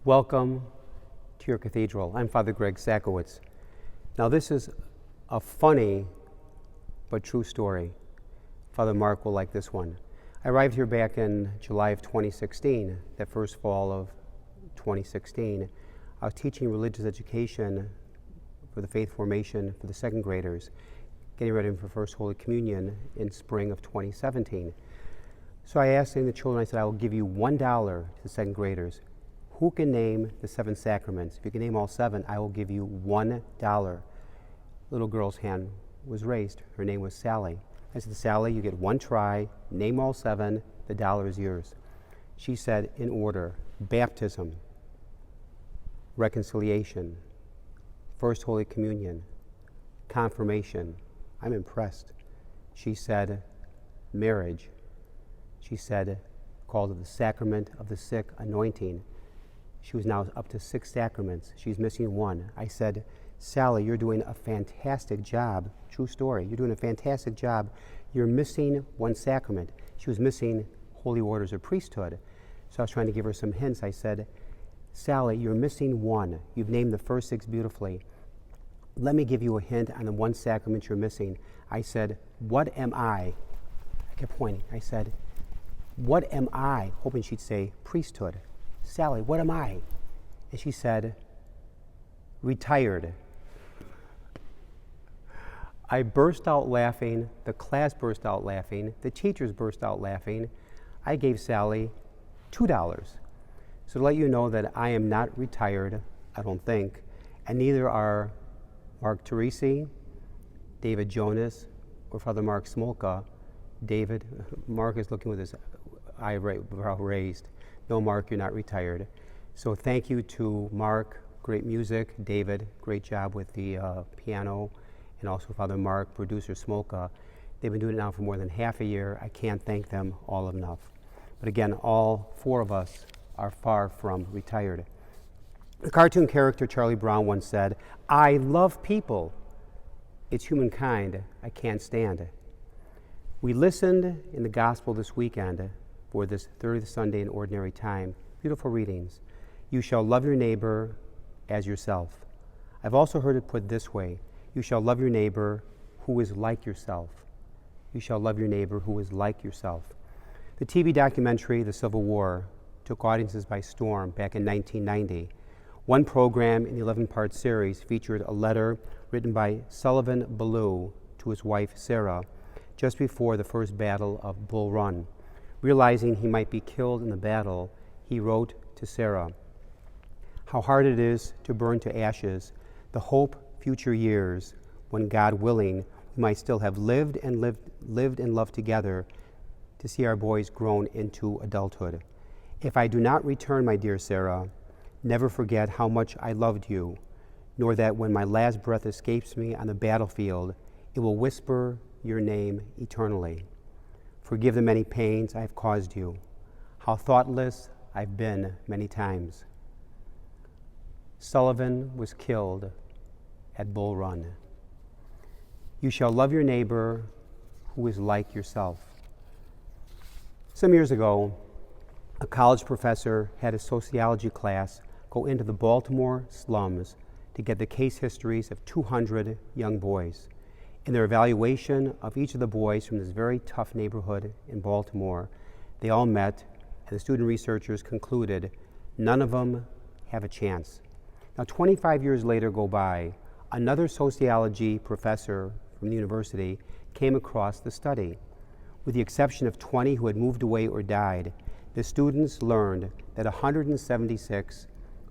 Welcome to your cathedral. I'm Father Greg Sakowicz. Now this is a funny but true story. Father Mark will like this one. I arrived here back in July of 2016, that first fall of 2016. I was teaching religious education for the faith formation for the second graders, getting ready for First Holy Communion in spring of 2017. So I asked the children, I said, I will give you $1 to the second graders. Who can name the 7 sacraments? If you can name all 7, I will give you $1. Little girl's hand was raised. Her name was Sally. I said, Sally, you get 1 try, name all 7, the $1 is yours. She said, in order, baptism, reconciliation, First Holy Communion, confirmation. I'm impressed. She said, marriage. She said, called it the sacrament of the sick, anointing. She was now up to 6 sacraments. She's missing 1. I said, Sally, you're doing a fantastic job. True story. You're doing a fantastic job. You're missing 1 sacrament. She was missing holy orders of priesthood. So I was trying to give her some hints. I said, Sally, you're missing 1. You've named the first 6 beautifully. Let me give you a hint on the 1 sacrament you're missing. I said, what am I? I kept pointing. I said, what am I? Hoping she'd say priesthood. Sally, what am I? And she said, retired. I burst out laughing, the class burst out laughing, the teachers burst out laughing. I gave Sally $2. So to let you know that I am not retired, I don't think, and neither are Mark Teresi, David Jonas, or Father Mark Smolka. Mark is looking with his eyebrow raised. No, Mark, you're not retired. So thank you to Mark, great music. David, great job with the piano. And also Father Mark, producer Smolka. They've been doing it now for more than half a year. I can't thank them all enough. But again, all 4 of us are far from retired. The cartoon character Charlie Brown once said, I love people. It's humankind I can't stand. We listened in the gospel this weekend for this 30th Sunday in Ordinary Time. Beautiful readings. You shall love your neighbor as yourself. I've also heard it put this way. You shall love your neighbor who is like yourself. You shall love your neighbor who is like yourself. The TV documentary, The Civil War, took audiences by storm back in 1990. One program in the 11-part series featured a letter written by Sullivan Ballou to his wife, Sarah, just before the first battle of Bull Run. Realizing he might be killed in the battle, he wrote to Sarah, how hard it is to burn to ashes the hope future years when, God willing, we might still have lived and loved together to see our boys grown into adulthood. If I do not return, my dear Sarah, never forget how much I loved you, nor that when my last breath escapes me on the battlefield, it will whisper your name eternally. Forgive the many pains I have caused you, how thoughtless I've been many times. Sullivan was killed at Bull Run. You shall love your neighbor who is like yourself. Some years ago, a college professor had a sociology class go into the Baltimore slums to get the case histories of 200 young boys. In their evaluation of each of the boys from this very tough neighborhood in Baltimore, they all met, and the student researchers concluded none of them have a chance. Now, 25 years later go by, another sociology professor from the university came across the study. With the exception of 20 who had moved away or died, the students learned that 176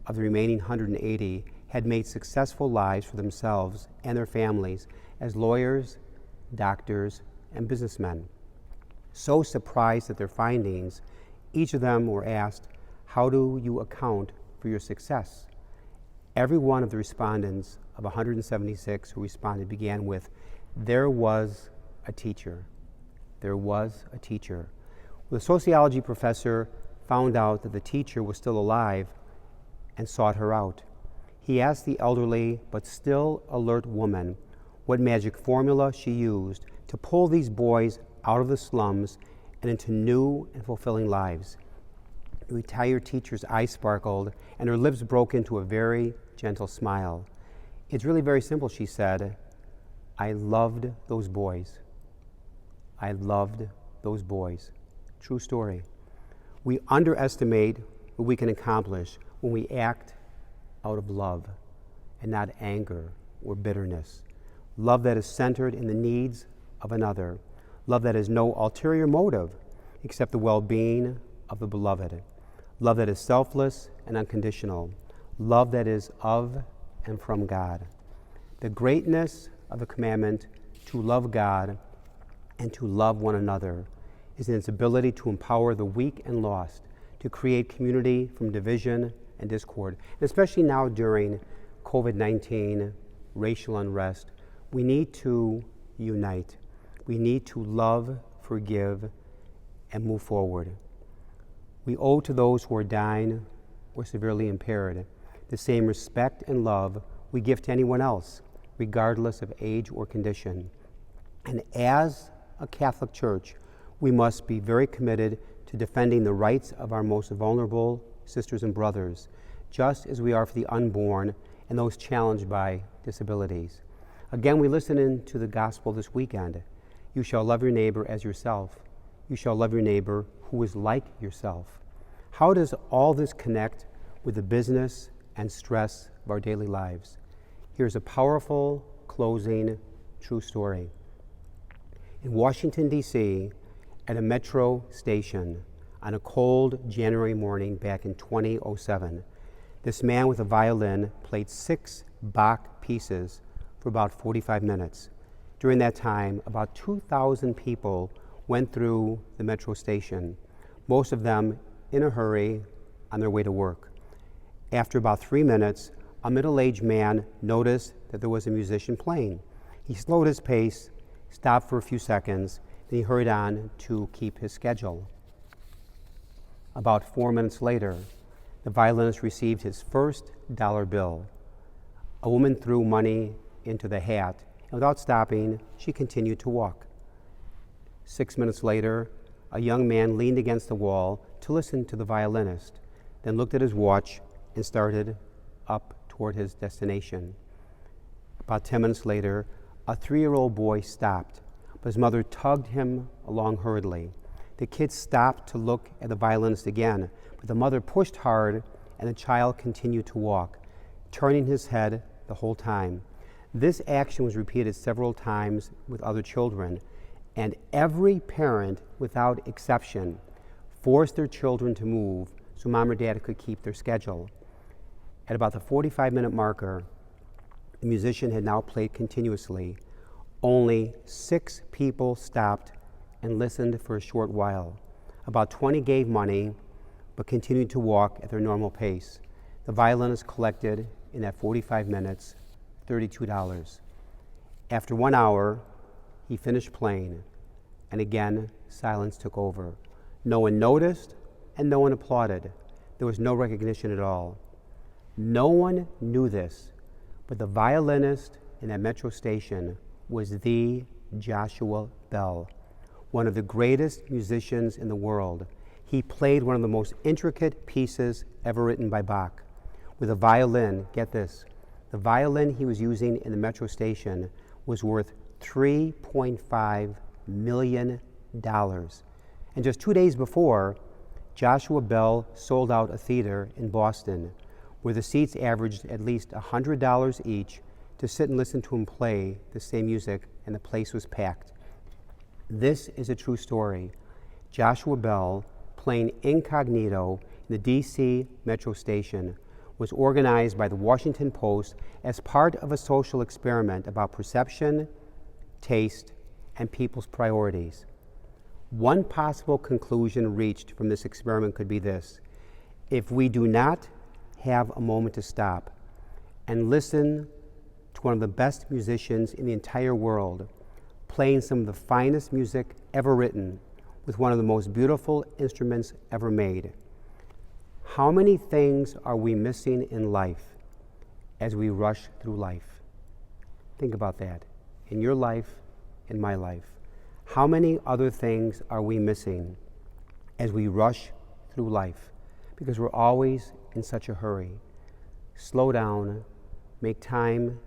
of the remaining 180 had made successful lives for themselves and their families as lawyers, doctors, and businessmen. So surprised at their findings, each of them were asked, how do you account for your success? Every one of the respondents of 176 who responded began with, there was a teacher. There was a teacher. Well, the sociology professor found out that the teacher was still alive and sought her out. He asked the elderly but still alert woman what magic formula she used to pull these boys out of the slums and into new and fulfilling lives. The retired teacher's eyes sparkled, and her lips broke into a very gentle smile. "It's really very simple," she said. "I loved those boys. I loved those boys." True story. We underestimate what we can accomplish when we act out of love and not anger or bitterness. Love that is centered in the needs of another. Love that has no ulterior motive except the well-being of the beloved. Love that is selfless and unconditional. Love that is of and from God. The greatness of the commandment to love God and to love one another is in its ability to empower the weak and lost, to create community from division and discord. And especially now during COVID-19, racial unrest, we need to unite. We need to love, forgive, and move forward. We owe to those who are dying or severely impaired the same respect and love we give to anyone else, regardless of age or condition. And as a Catholic Church, we must be very committed to defending the rights of our most vulnerable sisters and brothers, just as we are for the unborn and those challenged by disabilities. Again, we listen into the gospel this weekend. You shall love your neighbor as yourself. You shall love your neighbor who is like yourself. How does all this connect with the business and stress of our daily lives? Here's a powerful, closing, true story. In Washington, D.C., at a metro station on a cold January morning back in 2007, this man with a violin played 6 Bach pieces for about 45 minutes. During that time, about 2,000 people went through the metro station, most of them in a hurry on their way to work. After about 3 minutes, a middle-aged man noticed that there was a musician playing. He slowed his pace, stopped for a few seconds, then he hurried on to keep his schedule. About 4 minutes later, the violinist received his first dollar bill. A woman threw money into the hat, and without stopping, she continued to walk. 6 minutes later, a young man leaned against the wall to listen to the violinist, then looked at his watch and started up toward his destination. About 10 minutes later, a 3-year-old boy stopped, but his mother tugged him along hurriedly. The kid stopped to look at the violinist again, but the mother pushed hard and the child continued to walk, turning his head the whole time. This action was repeated several times with other children, and every parent, without exception, forced their children to move so mom or dad could keep their schedule. At about the 45-minute marker, the musician had now played continuously. Only 6 people stopped and listened for a short while. About 20 gave money, but continued to walk at their normal pace. The violinist collected, in that 45 minutes, $32. After 1 hour, he finished playing, and again, silence took over. No one noticed, and no one applauded. There was no recognition at all. No one knew this, but the violinist in that metro station was the Joshua Bell, one of the greatest musicians in the world. He played one of the most intricate pieces ever written by Bach. With a violin, get this, the violin he was using in the metro station was worth $3.5 million. And just 2 days before, Joshua Bell sold out a theater in Boston, where the seats averaged at least $100 each to sit and listen to him play the same music, and the place was packed. This is a true story. Joshua Bell, playing incognito in the D.C. metro station, was organized by the Washington Post as part of a social experiment about perception, taste, and people's priorities. One possible conclusion reached from this experiment could be this: if we do not have a moment to stop and listen to one of the best musicians in the entire world, playing some of the finest music ever written with one of the most beautiful instruments ever made, how many things are we missing in life as we rush through life? Think about that. In your life, in my life. How many other things are we missing as we rush through life? because we're always in such a hurry. Slow down, make time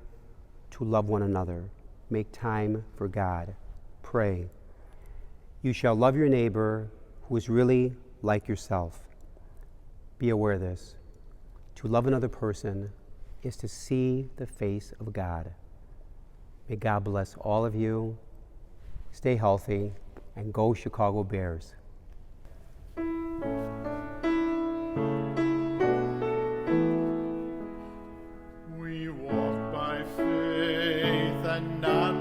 to love one another, make time for God. Pray. You shall love your neighbor who is really like yourself. Be aware of this. To love another person is to see the face of God. May God bless all of you. Stay healthy and go Chicago Bears. We walk by faith and not